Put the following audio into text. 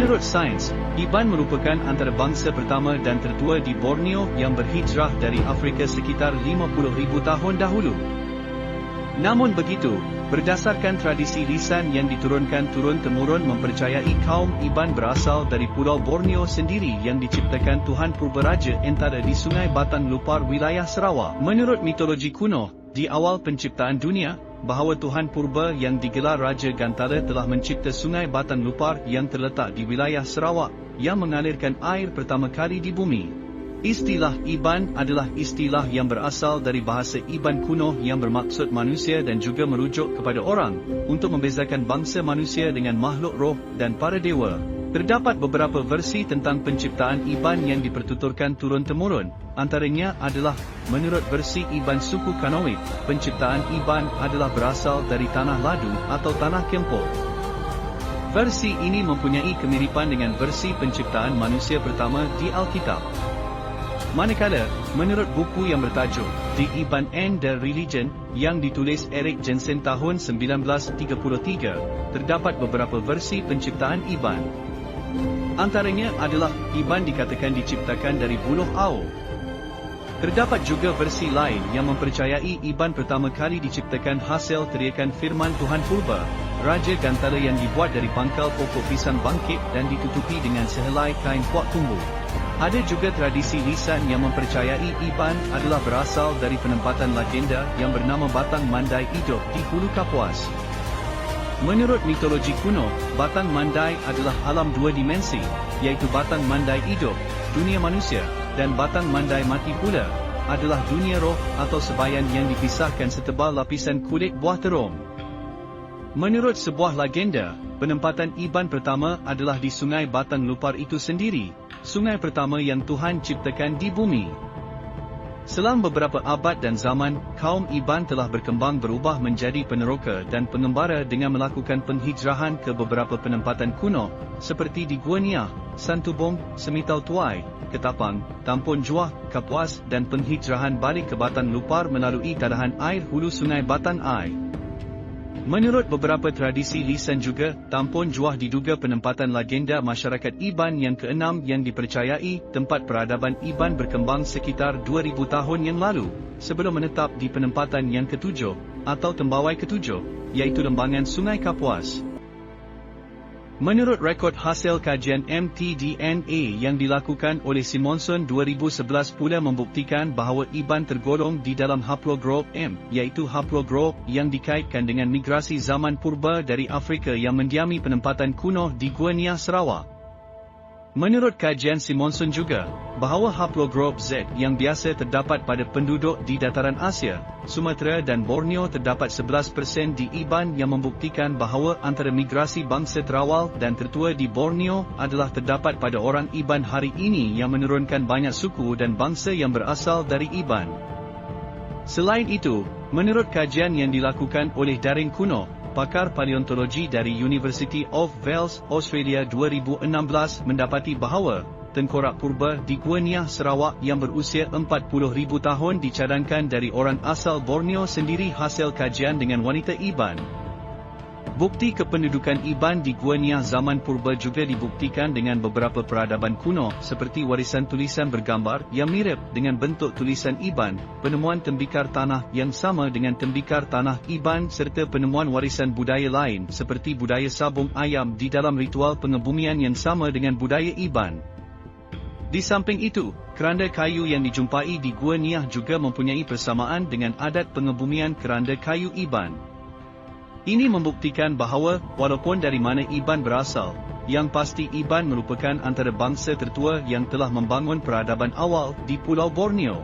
Menurut sains, Iban merupakan antarabangsa pertama dan tertua di Borneo yang berhijrah dari Afrika sekitar 50,000 tahun dahulu. Namun begitu, berdasarkan tradisi lisan yang diturunkan turun-temurun mempercayai kaum Iban berasal dari Pulau Borneo sendiri yang diciptakan Tuhan Purbaraja Entara di Sungai Batang Lupar wilayah Sarawak. Menurut mitologi kuno, di awal penciptaan dunia, bahawa Tuhan Purba yang digelar Raja Gantara telah mencipta Sungai Batang Lupar yang terletak di wilayah Sarawak, yang mengalirkan air pertama kali di bumi. Istilah Iban adalah istilah yang berasal dari bahasa Iban kuno yang bermaksud manusia dan juga merujuk kepada orang, untuk membezakan bangsa manusia dengan makhluk roh dan para dewa. Terdapat beberapa versi tentang penciptaan Iban yang dipertuturkan turun-temurun. Antaranya adalah, menurut versi Iban suku Kanoid, penciptaan Iban adalah berasal dari tanah ladu atau tanah kempul. Versi ini mempunyai kemiripan dengan versi penciptaan manusia pertama di Alkitab. Manakala, menurut buku yang bertajuk The Iban and the Religion, yang ditulis Eric Jensen tahun 1933, terdapat beberapa versi penciptaan Iban. Antaranya adalah, Iban dikatakan diciptakan dari buluh au. Terdapat juga versi lain yang mempercayai Iban pertama kali diciptakan hasil teriakan firman Tuhan Purba, Raja Gantara yang dibuat dari pangkal pokok pisang bangkit dan ditutupi dengan sehelai kain puak tumbuh. Ada juga tradisi lisan yang mempercayai Iban adalah berasal dari penempatan legenda yang bernama Batang Mandai hidup di Hulu Kapuas. Menurut mitologi kuno, Batang Mandai adalah alam dua dimensi, iaitu Batang Mandai hidup, dunia manusia, dan Batang Mandai mati pula, adalah dunia roh atau sebayan yang dipisahkan setebal lapisan kulit buah terung. Menurut sebuah legenda, penempatan Iban pertama adalah di Sungai Batang Lupar itu sendiri, sungai pertama yang Tuhan ciptakan di bumi. Selama beberapa abad dan zaman, kaum Iban telah berkembang berubah menjadi peneroka dan pengembara dengan melakukan penghijrahan ke beberapa penempatan kuno, seperti di Gua Niah, Santubong, Semitau Tuai, Ketapang, Tampon Juah, Kapuas dan penghijrahan balik ke Batang Lupar melalui kadahan air hulu Sungai Batang Ai. Menurut beberapa tradisi lisan juga, Tampon Juah diduga penempatan legenda masyarakat Iban yang keenam yang dipercayai tempat peradaban Iban berkembang sekitar 2000 tahun yang lalu, sebelum menetap di penempatan yang ketujuh, atau tembawai ketujuh, iaitu lembangan Sungai Kapuas. Menurut rekod hasil kajian mtDNA yang dilakukan oleh Simonson 2011 pula membuktikan bahawa Iban tergolong di dalam haplogroup M, iaitu haplogroup yang dikaitkan dengan migrasi zaman purba dari Afrika yang mendiami penempatan kuno di Gua Niah, Sarawak. Menurut kajian Simonson juga, bahawa haplogroup Z yang biasa terdapat pada penduduk di dataran Asia, Sumatera dan Borneo terdapat 11% di Iban yang membuktikan bahawa antara migrasi bangsa terawal dan tertua di Borneo adalah terdapat pada orang Iban hari ini yang menurunkan banyak suku dan bangsa yang berasal dari Iban. Selain itu, menurut kajian yang dilakukan oleh Daring Kuno, pakar paleontologi dari University of Wales, Australia 2016 mendapati bahawa tengkorak purba di Gua Niah, Sarawak yang berusia 40,000 tahun dicadangkan dari orang asal Borneo sendiri hasil kajian dengan wanita Iban. Bukti kependudukan Iban di Gua Niah zaman purba juga dibuktikan dengan beberapa peradaban kuno seperti warisan tulisan bergambar yang mirip dengan bentuk tulisan Iban, penemuan tembikar tanah yang sama dengan tembikar tanah Iban serta penemuan warisan budaya lain seperti budaya sabung ayam di dalam ritual pengebumian yang sama dengan budaya Iban. Di samping itu, keranda kayu yang dijumpai di Gua Niah juga mempunyai persamaan dengan adat pengebumian keranda kayu Iban. Ini membuktikan bahawa, walaupun dari mana Iban berasal, yang pasti Iban merupakan antara bangsa tertua yang telah membangun peradaban awal di Pulau Borneo.